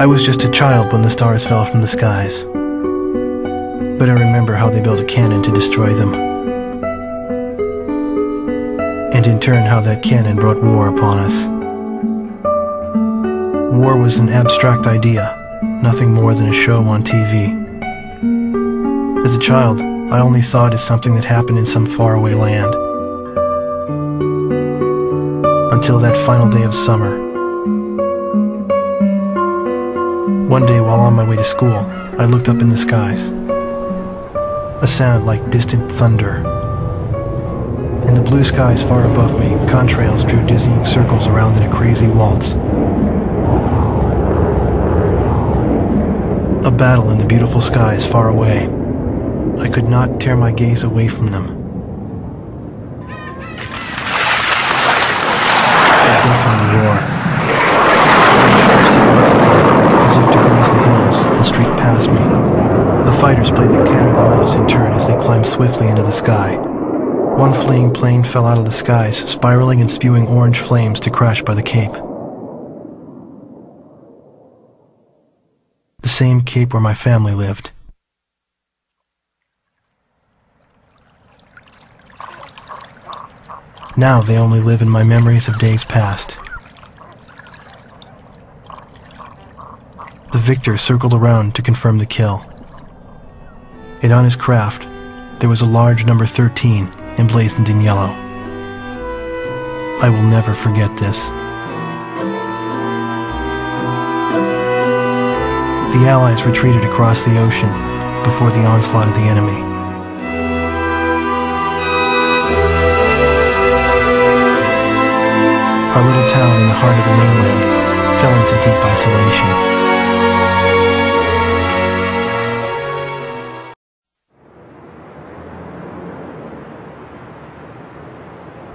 I was just a child when the stars fell from the skies, but I remember how they built a cannon to destroy them, and in turn how that cannon brought war upon us. War was an abstract idea, nothing more than a show on TV. As a child, I only saw it as something that happened in some faraway land. Until that final day of summer. One day while on my way to school, I looked up in the skies. A sound like distant thunder. In the blue skies far above me, contrails drew dizzying circles around in a crazy waltz. A battle in the beautiful skies far away. I could not tear my gaze away from them. From the war. As if to graze the hills and streak past me. The fighters played the cat or the mouse in turn as they climbed swiftly into the sky. One fleeing plane fell out of the skies, spiraling and spewing orange flames to crash by the Cape. The same Cape where my family lived. Now they only live in my memories of days past. The victor circled around to confirm the kill. And on his craft, there was a large number 13 emblazoned in yellow. I will never forget this. The Allies retreated across the ocean before the onslaught of the enemy. Our little town in the heart of the mainland fell into deep isolation.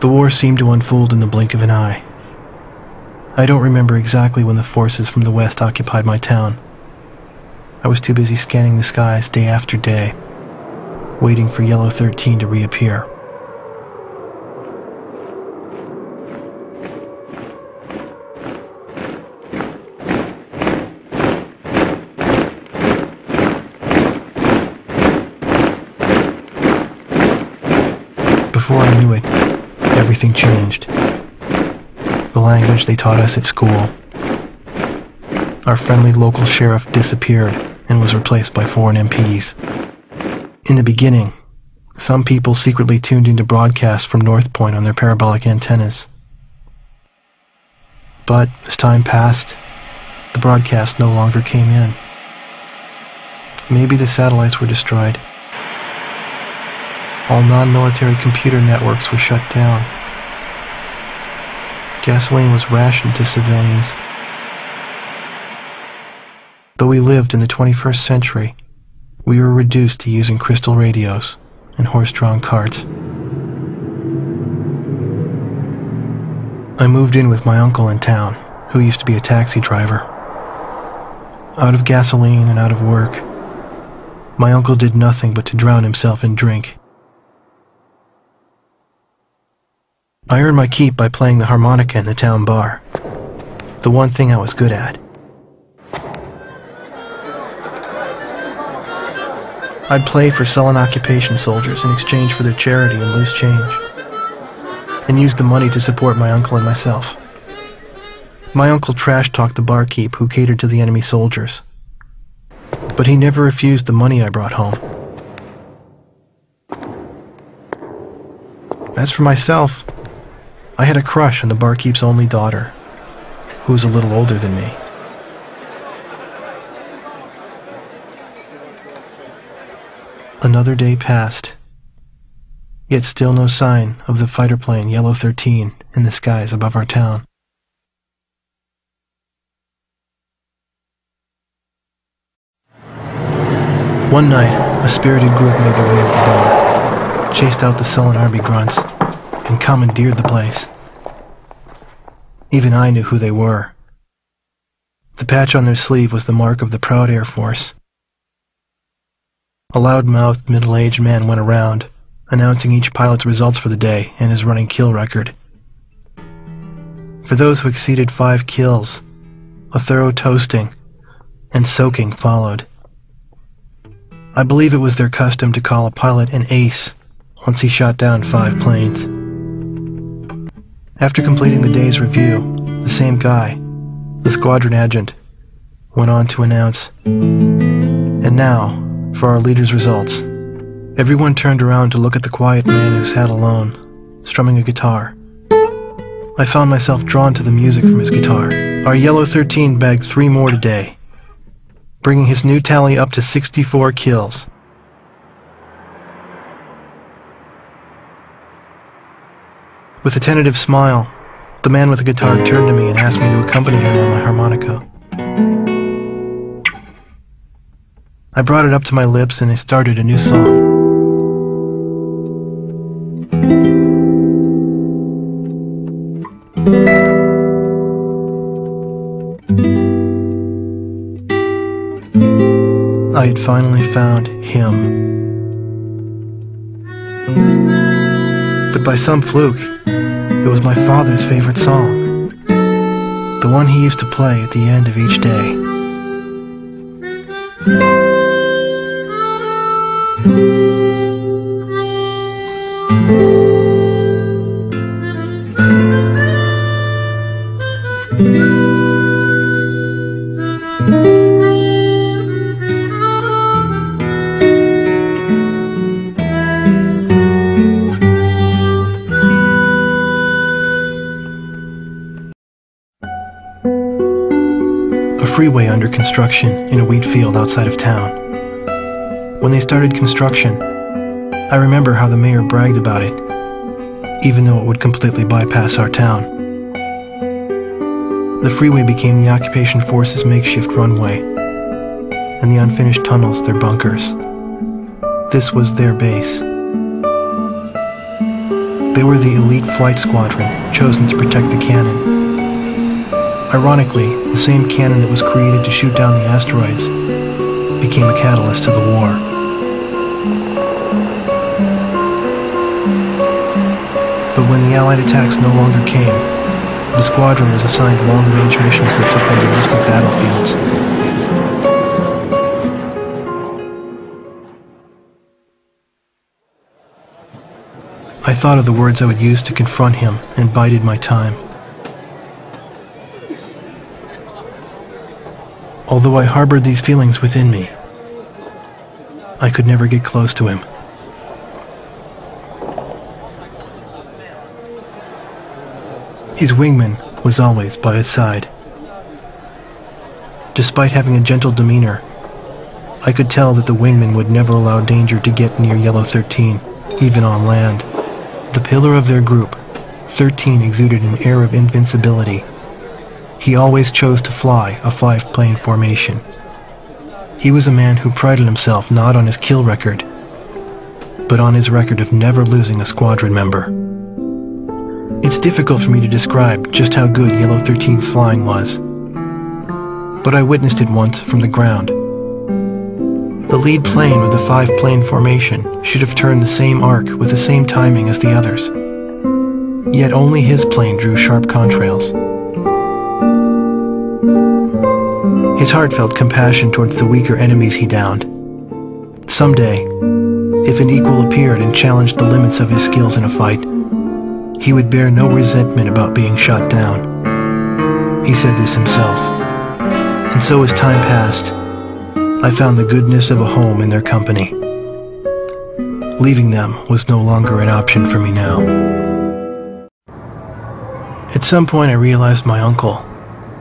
The war seemed to unfold in the blink of an eye. I don't remember exactly when the forces from the west occupied my town. I was too busy scanning the skies day after day, waiting for Yellow 13 to reappear. Before I knew it, everything changed. The language they taught us at school. Our friendly local sheriff disappeared and was replaced by foreign MPs. In the beginning, some people secretly tuned into broadcasts from North Point on their parabolic antennas. But as time passed, the broadcast no longer came in. Maybe the satellites were destroyed. All non-military computer networks were shut down. Gasoline was rationed to civilians. Though we lived in the 21st century, we were reduced to using crystal radios and horse-drawn carts. I moved in with my uncle in town, who used to be a taxi driver. Out of gasoline and out of work, my uncle did nothing but to drown himself in drink. I earned my keep by playing the harmonica in the town bar, the one thing I was good at. I'd play for sullen occupation soldiers in exchange for their charity and loose change, and used the money to support my uncle and myself. My uncle trash-talked the barkeep who catered to the enemy soldiers, but he never refused the money I brought home. As for myself, I had a crush on the barkeep's only daughter, who was a little older than me. Another day passed, yet still no sign of the fighter plane Yellow 13 in the skies above our town. One night, a spirited group made their way to the bar, chased out the sullen army grunts, and commandeered the place. Even I knew who they were. The patch on their sleeve was the mark of the proud Air Force. A loud-mouthed, middle-aged man went around, announcing each pilot's results for the day and his running kill record. For those who exceeded 5 kills, a thorough toasting, and soaking followed. I believe it was their custom to call a pilot an ace once he shot down 5 planes. After completing the day's review, the same guy, the squadron adjutant, went on to announce, "And now, for our leader's results." Everyone turned around to look at the quiet man who sat alone, strumming a guitar. I found myself drawn to the music from his guitar. Our Yellow 13 bagged 3 more today, bringing his new tally up to 64 kills. With a tentative smile, the man with the guitar turned to me and asked me to accompany him on my harmonica. I brought it up to my lips and I started a new song. I had finally found him. But by some fluke, it was my father's favorite song, the one he used to play at the end of each day. Freeway under construction in a wheat field outside of town. When they started construction, I remember how the mayor bragged about it, even though it would completely bypass our town. The freeway became the occupation force's makeshift runway, and the unfinished tunnels their bunkers. This was their base. They were the elite flight squadron chosen to protect the cannon. Ironically, the same cannon that was created to shoot down the asteroids became a catalyst to the war. But when the Allied attacks no longer came, the squadron was assigned long-range missions that took them to distant battlefields. I thought of the words I would use to confront him and bided my time. Although I harbored these feelings within me, I could never get close to him. His wingman was always by his side. Despite having a gentle demeanor, I could tell that the wingman would never allow danger to get near Yellow 13, even on land. The pillar of their group, 13 exuded an air of invincibility. He always chose to fly a 5-plane formation. He was a man who prided himself not on his kill record, but on his record of never losing a squadron member. It's difficult for me to describe just how good Yellow 13's flying was, but I witnessed it once from the ground. The lead plane with the 5-plane formation should have turned the same arc with the same timing as the others, yet only his plane drew sharp contrails. His heart felt compassion towards the weaker enemies he downed. Someday, if an equal appeared and challenged the limits of his skills in a fight, he would bear no resentment about being shot down. He said this himself. And so as time passed, I found the goodness of a home in their company. Leaving them was no longer an option for me now. At some point I realized my uncle,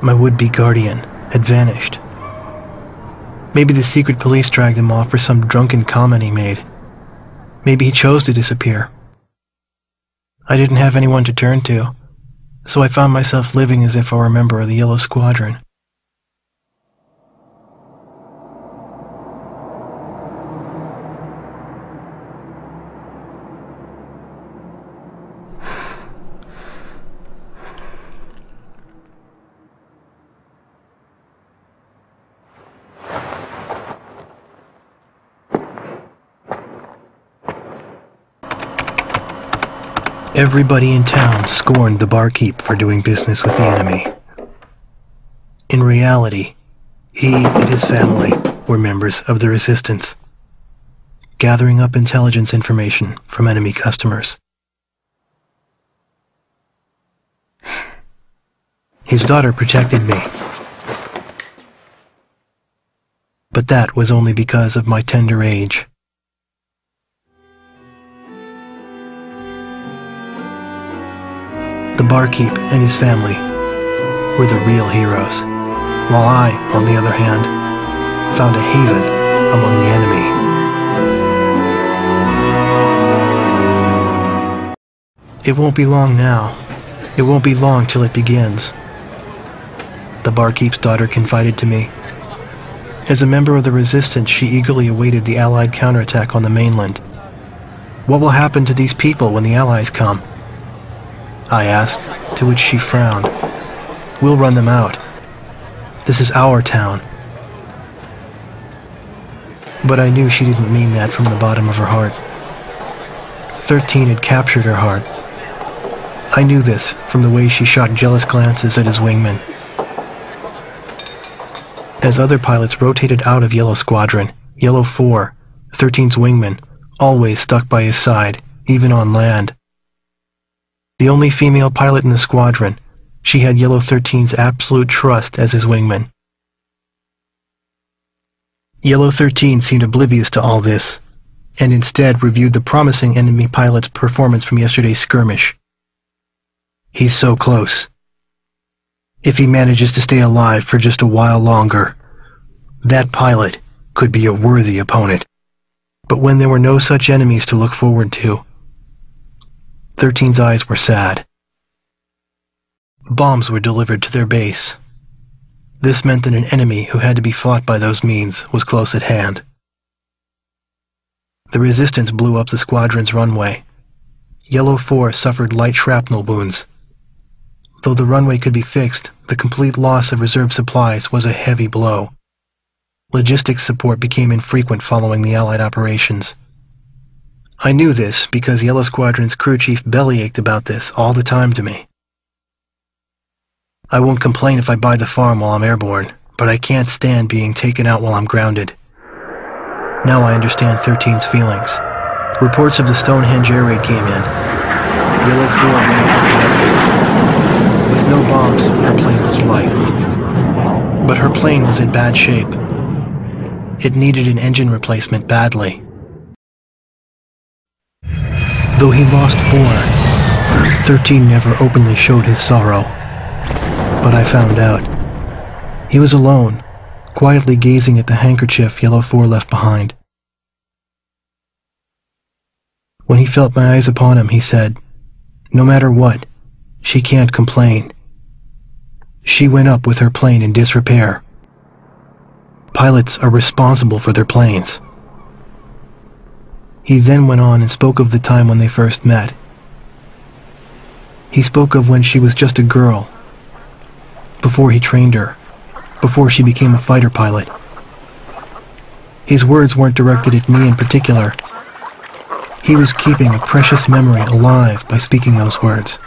my would-be guardian, had vanished. Maybe the secret police dragged him off for some drunken comment he made. Maybe he chose to disappear. I didn't have anyone to turn to, so I found myself living as if I were a member of the Yellow Squadron. Everybody in town scorned the barkeep for doing business with the enemy. In reality, He and his family were members of the resistance, gathering up intelligence information from enemy customers. His daughter protected me, but that was only because of my tender age. The barkeep and his family were the real heroes, while I, on the other hand, found a haven among the enemy. It won't be long now. It won't be long till it begins, the barkeep's daughter confided to me. As a member of the resistance, she eagerly awaited the Allied counterattack on the mainland. What will happen to these people when the Allies come? I asked, to which she frowned. We'll run them out. This is our town. But I knew she didn't mean that from the bottom of her heart. 13 had captured her heart. I knew this from the way she shot jealous glances at his wingman. As other pilots rotated out of Yellow Squadron, Yellow 4, 13's wingman, always stuck by his side, even on land. The only female pilot in the squadron, she had Yellow 13's absolute trust as his wingman. Yellow 13 seemed oblivious to all this, and instead reviewed the promising enemy pilot's performance from yesterday's skirmish. He's so close. If he manages to stay alive for just a while longer, that pilot could be a worthy opponent. But when there were no such enemies to look forward to, 13's eyes were sad. Bombs were delivered to their base. This meant that an enemy who had to be fought by those means was close at hand. The resistance blew up the squadron's runway. Yellow 4 suffered light shrapnel wounds. Though the runway could be fixed, the complete loss of reserve supplies was a heavy blow. Logistics support became infrequent following the Allied operations. I knew this because Yellow Squadron's crew chief bellyached about this all the time to me. I won't complain if I buy the farm while I'm airborne, but I can't stand being taken out while I'm grounded. Now I understand 13's feelings. Reports of the Stonehenge air raid came in. Yellow 4 ran with the others. With no bombs, her plane was light. But her plane was in bad shape. It needed an engine replacement badly. Though he lost 4, 13 never openly showed his sorrow. But I found out. He was alone, quietly gazing at the handkerchief Yellow 4 left behind. When he felt my eyes upon him, he said, "No matter what, she can't complain. She went up with her plane in disrepair. Pilots are responsible for their planes." He then went on and spoke of the time when they first met. He spoke of when she was just a girl, before he trained her, before she became a fighter pilot. His words weren't directed at me in particular. He was keeping a precious memory alive by speaking those words.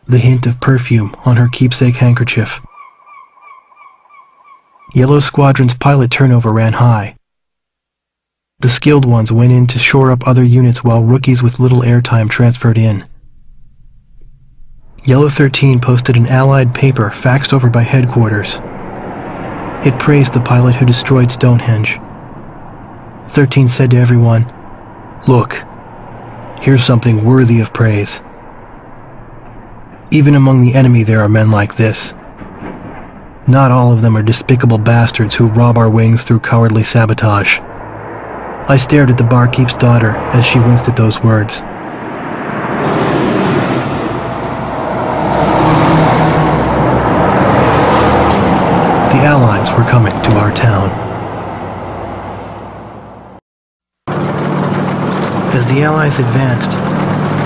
The hint of perfume on her keepsake handkerchief. Yellow Squadron's pilot turnover ran high. The skilled ones went in to shore up other units while rookies with little airtime transferred in. Yellow 13 posted an Allied paper faxed over by headquarters. It praised the pilot who destroyed Stonehenge. 13 said to everyone, "Look, here's something worthy of praise. Even among the enemy there are men like this. Not all of them are despicable bastards who rob our wings through cowardly sabotage." I stared at the barkeep's daughter as she winced at those words. The Allies were coming to our town. As the Allies advanced,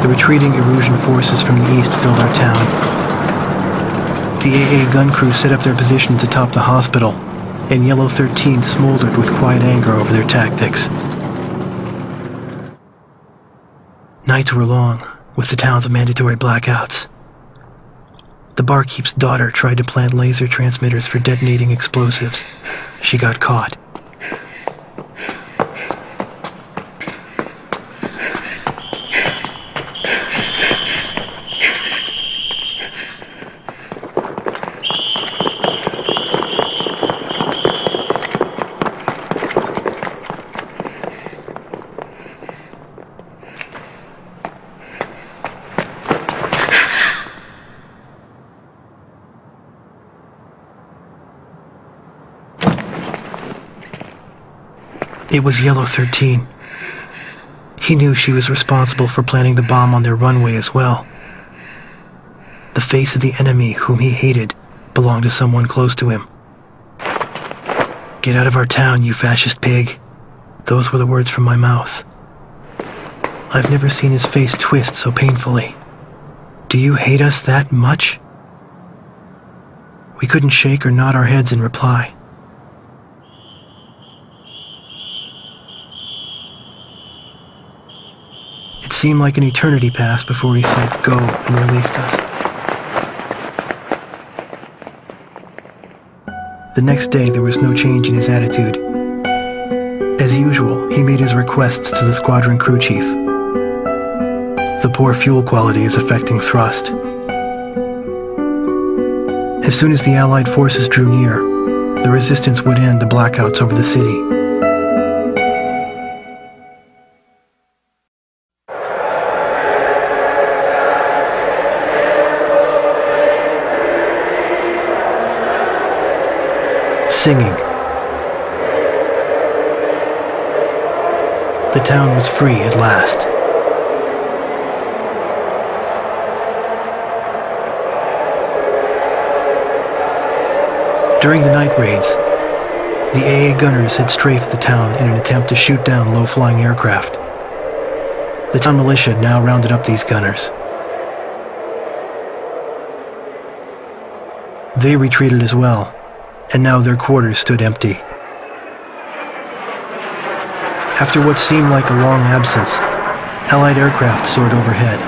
the retreating Erusian forces from the east filled our town. The AA gun crew set up their positions atop the hospital, and Yellow 13 smoldered with quiet anger over their tactics. Nights were long, with the town's mandatory blackouts. The barkeep's daughter tried to plant laser transmitters for detonating explosives. She got caught. It was Yellow 13. He knew she was responsible for planting the bomb on their runway as well. The face of the enemy whom he hated belonged to someone close to him. "Get out of our town, you fascist pig." Those were the words from my mouth. I've never seen his face twist so painfully. "Do you hate us that much?" We couldn't shake or nod our heads in reply. It seemed like an eternity passed before he said go and released us. The next day there was no change in his attitude. As usual, he made his requests to the squadron crew chief. The poor fuel quality is affecting thrust. As soon as the Allied forces drew near, the resistance would end the blackouts over the city. Singing. The town was free at last. During the night raids, the AA gunners had strafed the town in an attempt to shoot down low-flying aircraft. The town militia had now rounded up these gunners. They retreated as well, and now their quarters stood empty. After what seemed like a long absence, Allied aircraft soared overhead.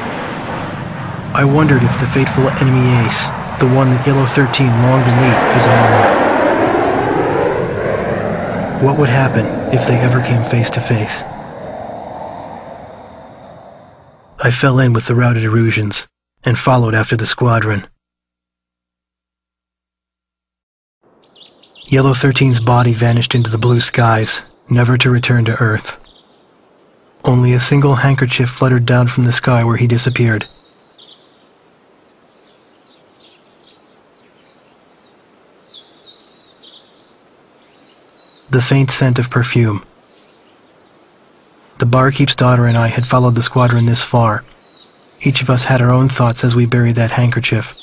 I wondered if the fateful enemy ace, the one that Yellow 13 longed to meet, was among them. What would happen if they ever came face to face? I fell in with the routed Erusians and followed after the squadron. Yellow 13's body vanished into the blue skies, never to return to Earth. Only a single handkerchief fluttered down from the sky where he disappeared. The faint scent of perfume. The barkeep's daughter and I had followed the squadron this far. Each of us had our own thoughts as we buried that handkerchief.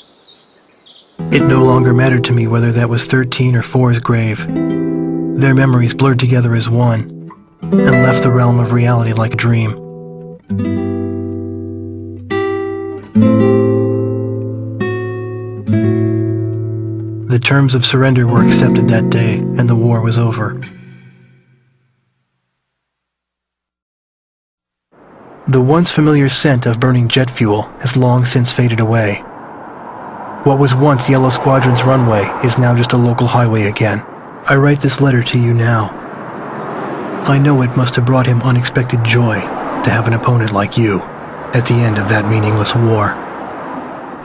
It no longer mattered to me whether that was 13 or 4's grave. Their memories blurred together as one, and left the realm of reality like a dream. The terms of surrender were accepted that day, and the war was over. The once familiar scent of burning jet fuel has long since faded away. What was once Yellow Squadron's runway is now just a local highway again. I write this letter to you now. I know it must have brought him unexpected joy to have an opponent like you at the end of that meaningless war.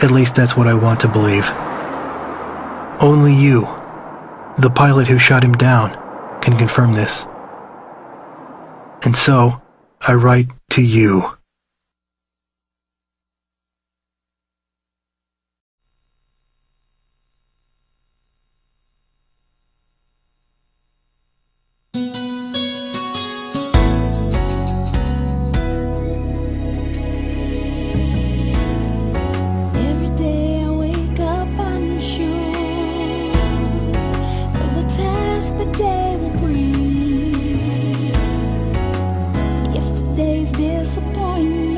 At least that's what I want to believe. Only you, the pilot who shot him down, can confirm this. And so, I write to you. Disappointment.